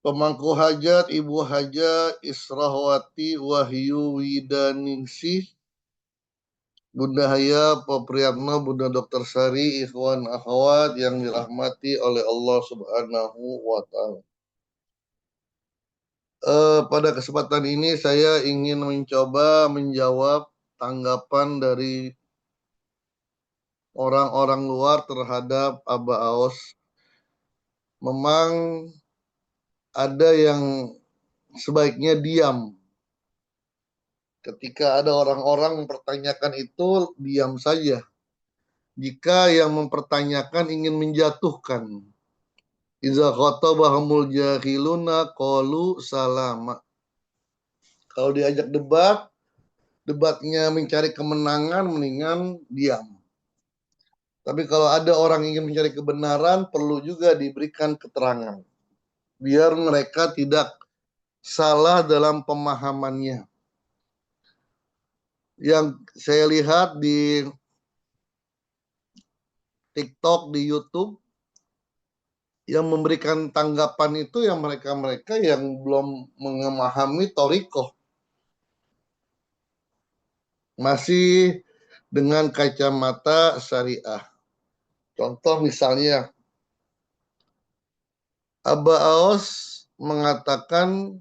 Pemangku hajat, ibu hajat, Israhwati, Wahyu Widaningsih, Bunda Haya, Pak Priyatno, Bunda Dokter Sari, ikhwan akhwat yang dirahmati oleh Allah Subhanahu wa Ta'ala. Pada kesempatan ini saya ingin mencoba menjawab tanggapan dari orang-orang luar terhadap Aba Aos. Memang ada yang sebaiknya diam. Ketika ada orang-orang mempertanyakan itu, diam saja. Jika yang mempertanyakan ingin menjatuhkan. Iza khatabahumul jahiluna qalu salama. Kalau diajak debat, debatnya mencari kemenangan, mendingan diam. Tapi kalau ada orang ingin mencari kebenaran, perlu juga diberikan keterangan. Biar mereka tidak salah dalam pemahamannya. Yang saya lihat di TikTok, di YouTube, yang memberikan tanggapan itu yang mereka-mereka yang belum memahami Thoriqoh. Masih dengan kacamata syariah. Contoh misalnya, Aba Aos mengatakan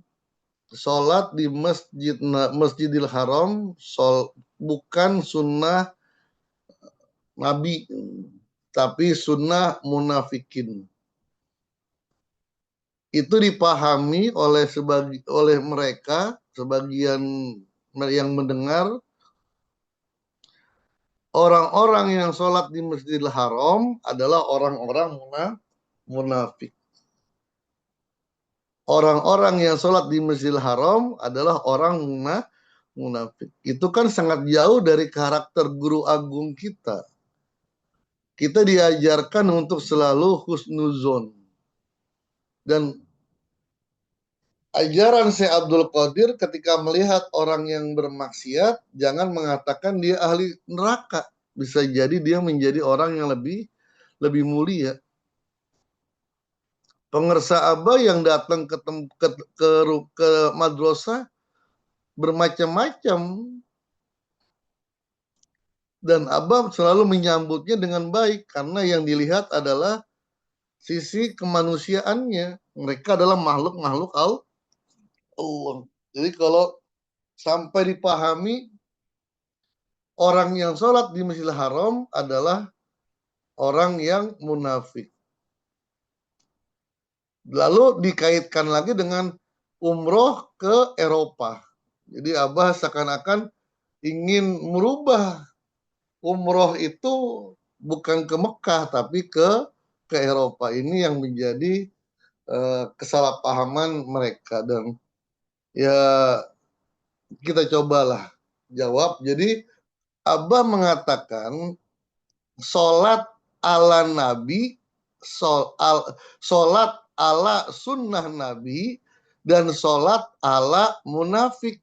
sholat di Masjidil Haram bukan sunnah Nabi, tapi sunnah munafikin. Itu dipahami oleh mereka, sebagian yang mendengar, orang-orang yang sholat di Masjidil Haram adalah orang-orang munafik. Orang-orang yang sholat di Masjidil Haram adalah orang munafik. Itu kan sangat jauh dari karakter guru agung kita. Kita diajarkan untuk selalu husnuzon. Dan ajaran Syekh Abdul Qadir ketika melihat orang yang bermaksiat, jangan mengatakan dia ahli neraka. Bisa jadi dia menjadi orang yang lebih mulia. Pengersa Abah yang datang ke madrasah bermacam-macam. Dan Abah selalu menyambutnya dengan baik. Karena yang dilihat adalah sisi kemanusiaannya. Mereka adalah makhluk-makhluk Allah. Jadi kalau sampai dipahami, orang yang sholat di Masjidil Haram adalah orang yang munafik. Lalu dikaitkan lagi dengan umroh ke Eropa. Jadi Abah seakan-akan ingin merubah umroh itu bukan ke Mekah tapi ke Eropa. Ini yang menjadi kesalahpahaman mereka. Dan ya kita cobalah jawab. Jadi Abah mengatakan sholat ala Nabi, sholat ala sunnah Nabi, dan sholat ala munafik.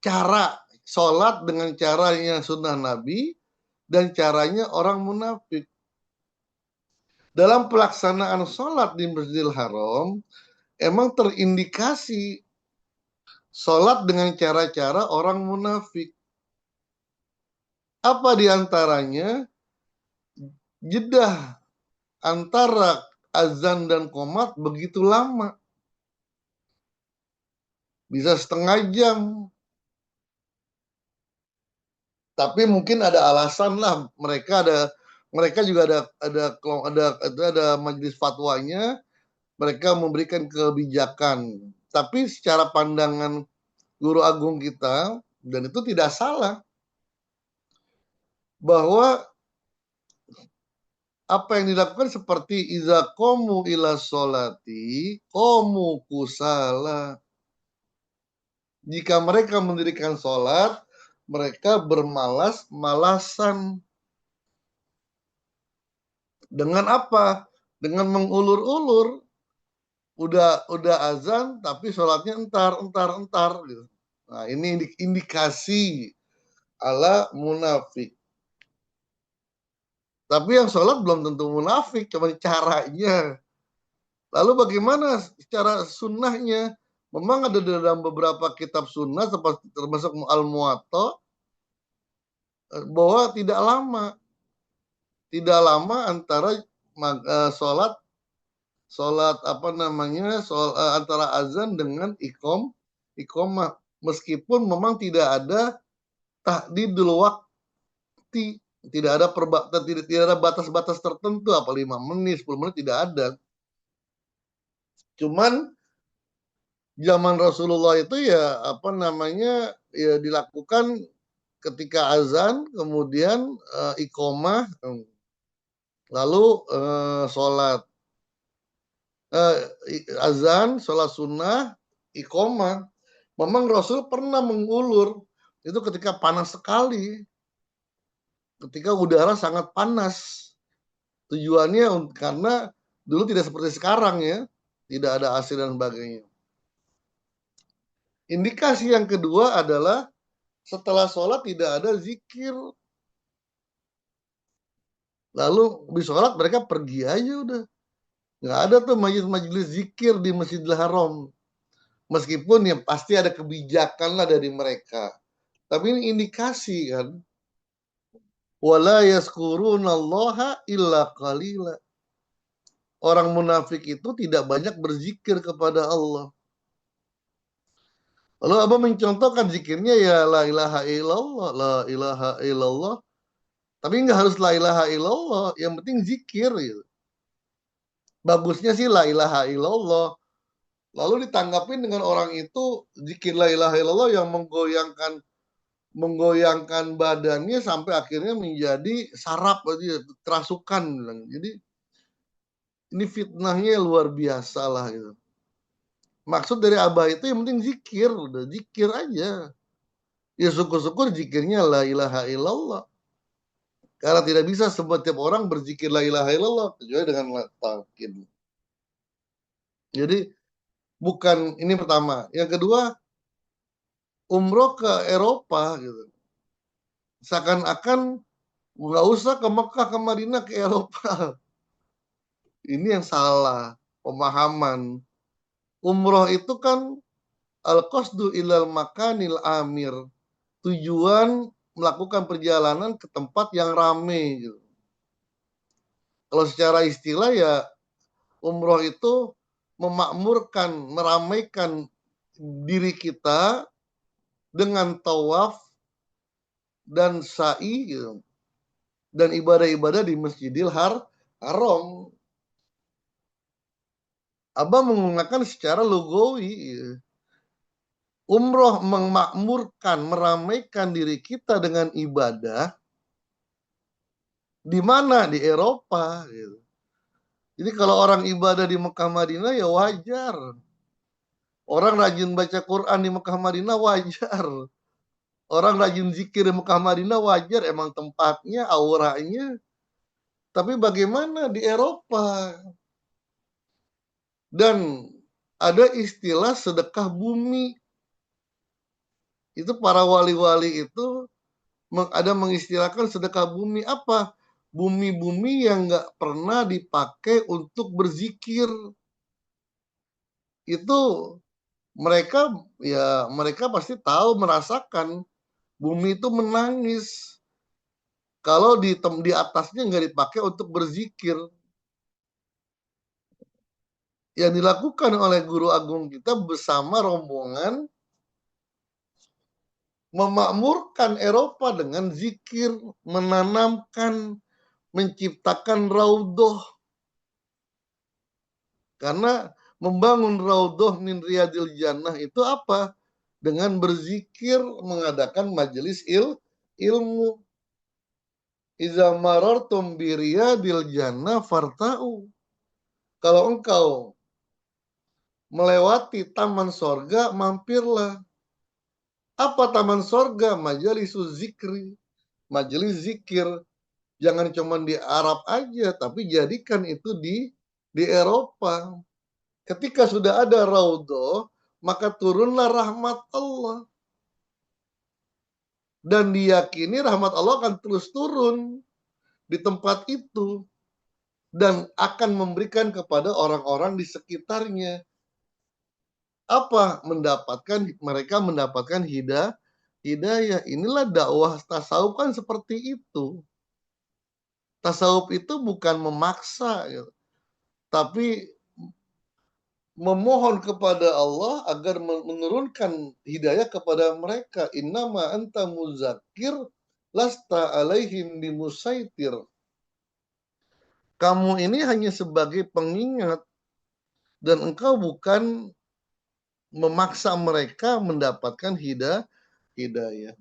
Cara sholat dengan caranya sunnah Nabi, dan caranya orang munafik. Dalam pelaksanaan sholat di Masjidil Haram, emang terindikasi sholat dengan cara-cara orang munafik. Apa diantaranya? Jedah antara azan dan qomat begitu lama. Bisa setengah jam. Tapi mungkin ada alasan lah, mereka juga ada majelis fatwanya, mereka memberikan kebijakan. Tapi secara pandangan guru agung kita, dan itu tidak salah, bahwa apa yang dilakukan seperti iza komu ila sholati komu kusala. Jika mereka mendirikan sholat, mereka bermalas-malasan. Dengan apa? Dengan mengulur-ulur. Udah azan, tapi sholatnya entar gitu. Nah, ini indikasi ala munafik. Tapi yang sholat belum tentu munafik, cuma caranya. Lalu bagaimana secara sunnahnya? Memang ada dalam beberapa kitab sunnah termasuk Al-Muwatta bahwa tidak lama antara sholat apa namanya antara azan dengan iqomah, meskipun memang tidak ada tahdidul waktu, tidak ada tidak ada batas-batas tertentu apa 5 menit 10 menit tidak ada. Cuman zaman Rasulullah itu ya apa namanya ya dilakukan ketika azan, kemudian iqomah, lalu sholat azan, sholat sunnah, iqomah. Memang Rasul pernah mengulur itu ketika panas sekali, ketika udara sangat panas. Tujuannya karena dulu tidak seperti sekarang ya, tidak ada AC dan sebagainya. Indikasi yang kedua adalah setelah sholat tidak ada zikir. Lalu di sholat mereka pergi aja udah. Nggak ada tuh majelis zikir di Masjidil Haram. Meskipun ya pasti ada kebijakan lah dari mereka. Tapi ini indikasi kan. Wala yazkurunallaha illa qalila. Orang munafik itu tidak banyak berzikir kepada Allah. Lalu Abah mencontohkan zikirnya ya la ilaha illallah, la ilaha illallah. Tapi nggak harus la ilaha illallah, yang penting zikir gitu. Bagusnya sih la ilaha illallah. Lalu ditanggapin dengan orang itu zikir la ilaha illallah yang menggoyangkan badannya sampai akhirnya menjadi saraf aja, kerasukan. Jadi ini fitnahnya luar biasa lah gitu. Maksud dari Abah itu yang penting zikir, udah zikir aja. Ya syukur-syukur zikirnya la ilaha illallah. Karena tidak bisa setiap orang berzikir la ilaha illallah kecuali dengan talqin. Jadi bukan ini pertama. Yang kedua, umroh ke Eropa gitu. Seakan-akan nggak usah ke Mekah, ke Madinah, ke Eropa. Ini yang salah pemahaman. Umroh itu kan al-qasdu ilal makanil amir. Tujuan melakukan perjalanan ke tempat yang ramai gitu. Kalau secara istilah ya umroh itu memakmurkan, meramaikan diri kita dengan tawaf dan sa'i gitu. Dan ibadah-ibadah di Masjidil Haram. Abah menggunakan secara lugawi gitu. Umroh memakmurkan, meramaikan diri kita dengan ibadah di mana? Di Eropa gitu. Jadi kalau orang ibadah di Mekah Madinah ya wajar. Orang rajin baca Quran di Mekah Madinah wajar. Orang rajin zikir di Mekah Madinah wajar, emang tempatnya, auranya. Tapi bagaimana di Eropa? Dan ada istilah sedekah bumi. Itu para wali-wali itu ada mengistilahkan sedekah bumi apa? Bumi-bumi yang nggak pernah dipakai untuk berzikir. Itu mereka pasti tahu, merasakan bumi itu menangis kalau di atasnya nggak dipakai untuk berzikir. Yang dilakukan oleh guru agung kita bersama rombongan memakmurkan Eropa dengan zikir, menanamkan, menciptakan raudhoh. Karena membangun raudhoh min riyadil jannah itu apa? Dengan berzikir, mengadakan majelis ilmu. Iza marartum bi riyadil jannah farta'u. Kalau engkau melewati taman sorga, mampirlah. Apa taman sorga? Majelis zikri. Majelis zikir. Jangan cuma di Arab aja, tapi jadikan itu di Eropa. Ketika sudah ada raudhoh, maka turunlah rahmat Allah. Dan diyakini rahmat Allah akan terus turun di tempat itu. dan akan memberikan kepada orang-orang di sekitarnya. Apa? Mereka mendapatkan hidayah. Inilah dakwah tasawuf kan seperti itu. Tasawuf itu bukan memaksa, gitu, tapi memohon kepada Allah agar menurunkan hidayah kepada mereka. Innama anta muzakir lasta alaihim bimusaitir. Kamu ini hanya sebagai pengingat dan engkau bukan memaksa mereka mendapatkan hidayah.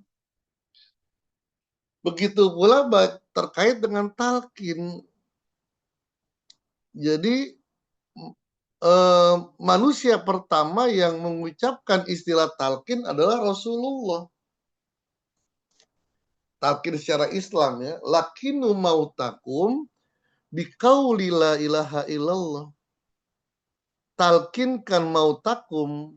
Begitu pula terkait dengan talqin. Jadi manusia pertama yang mengucapkan istilah talqin adalah Rasulullah. Talqin secara Islam ya, lakinu mautakum biqauli la ilaha illallah. Talqinkan mautakum,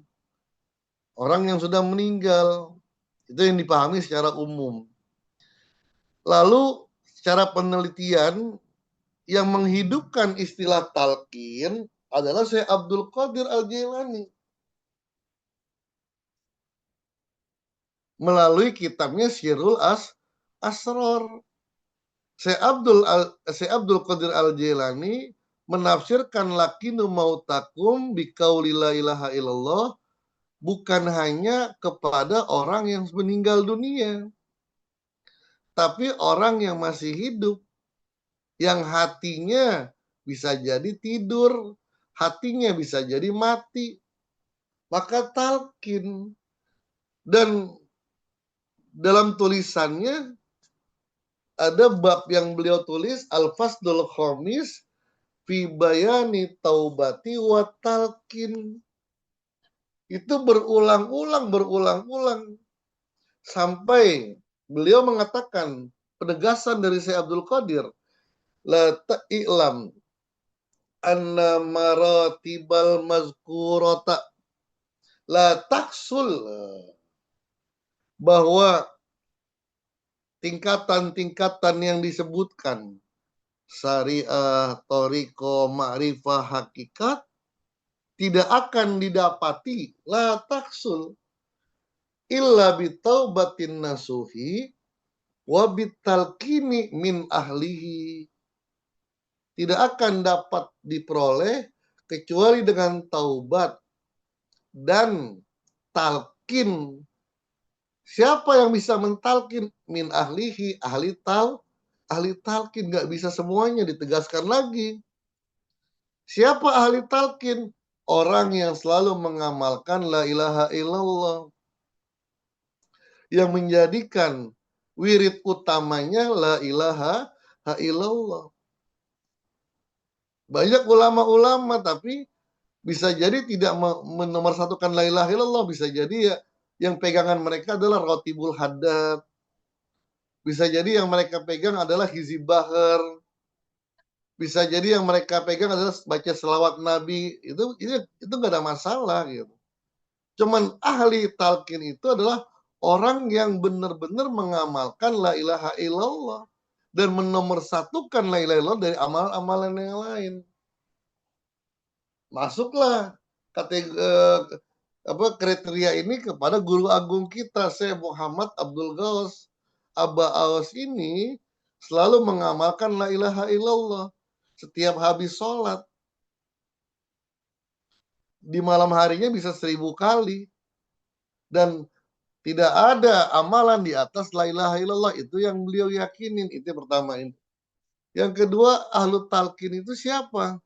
orang yang sudah meninggal. Itu yang dipahami secara umum. Lalu secara penelitian yang menghidupkan istilah talqin adalah Syekh Abdul Qadir Al-Jailani melalui kitabnya Syirul Asror. Syekh Abdul Qadir Al-Jailani menafsirkan lakinu mautakum biqauli la ilaha illallah bukan hanya kepada orang yang meninggal dunia, tapi orang yang masih hidup, yang hatinya bisa jadi tidur, hatinya bisa jadi mati. Maka talqin. Dan dalam tulisannya ada bab yang beliau tulis Al-Fasdul Khamis fi bayani taubati wa talqin. Itu berulang-ulang sampai beliau mengatakan penegasan dari Syekh Abdul Qadir, la ta'ilam anna maratibal mazkurata la taksul, bahwa tingkatan-tingkatan yang disebutkan syariah, thariqah, ma'rifah, hakikat tidak akan didapati la taksul illa bitaubatin nasuhi wa bitalqini min ahlihi. Tidak akan dapat diperoleh kecuali dengan taubat dan talqin. Siapa yang bisa mentalkin? Min ahlihi, ahli talqin. Nggak bisa semuanya, ditegaskan lagi. Siapa ahli talqin? Orang yang selalu mengamalkan la ilaha illallah, yang menjadikan wirid utamanya la ilaha illallah. Banyak ulama-ulama tapi bisa jadi tidak menomorsatukan la ilaha illallah, bisa jadi ya yang pegangan mereka adalah rotibul haddad, bisa jadi yang mereka pegang adalah hizib bahar, bisa jadi yang mereka pegang adalah baca selawat Nabi. Itu nggak ada masalah gitu. Cuman ahli talqin itu adalah orang yang benar-benar mengamalkan la ilaha illallah dan menomorsatukan la ilaha illallah dari amalan-amalan yang lain. Masuklah kriteria ini kepada guru agung kita, Syekh Muhammad Abdul Ghaus. Aba Awas ini selalu mengamalkan la ilaha illallah setiap habis sholat. Di malam harinya bisa 1000 kali. Dan tidak ada amalan di atas la ilaha illallah. Itu yang beliau yakinin. Itu yang pertama ini. Yang kedua, ahlu talqin itu siapa?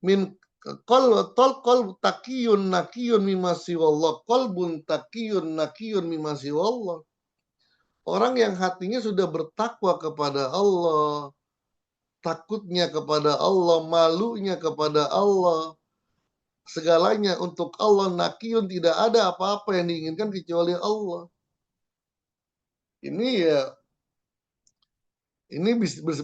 Min qalb takiyun nakiyun mimma siwallah. Qalbun takiyun nakiyun mimma siwallah. Orang yang hatinya sudah bertakwa kepada Allah, takutnya kepada Allah, malunya kepada Allah, segalanya untuk Allah, nakiyun, tidak ada apa-apa yang diinginkan kecuali Allah. Ini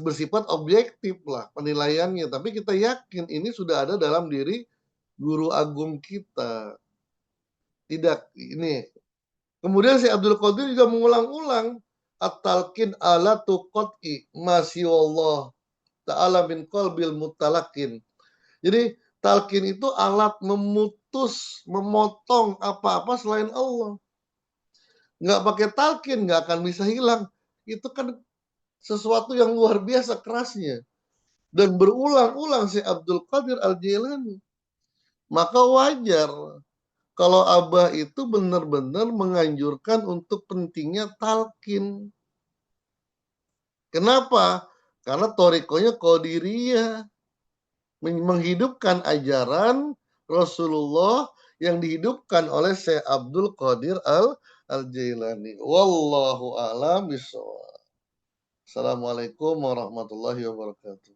bersifat objektif lah penilaiannya, tapi kita yakin ini sudah ada dalam diri guru agung kita. Tidak ini. Kemudian si Abdul Qadir juga mengulang-ulang at-talqin ala tuqati masya Allah. ta'ala min qalbil muttalakin. Jadi talqin itu alat memutus, memotong apa-apa selain Allah. Nggak pakai talqin nggak akan bisa hilang. Itu kan sesuatu yang luar biasa kerasnya. Dan berulang-ulang si Abdul Qadir Al-Jailani. Maka wajar kalau Abah itu benar-benar menganjurkan untuk pentingnya talqin. Kenapa? Karena torikonya qadiriyah. Menghidupkan ajaran Rasulullah yang dihidupkan oleh Syekh Abdul Qadir Al-Jailani. Wallahu a'lam bishawab. Assalamualaikum warahmatullahi wabarakatuh.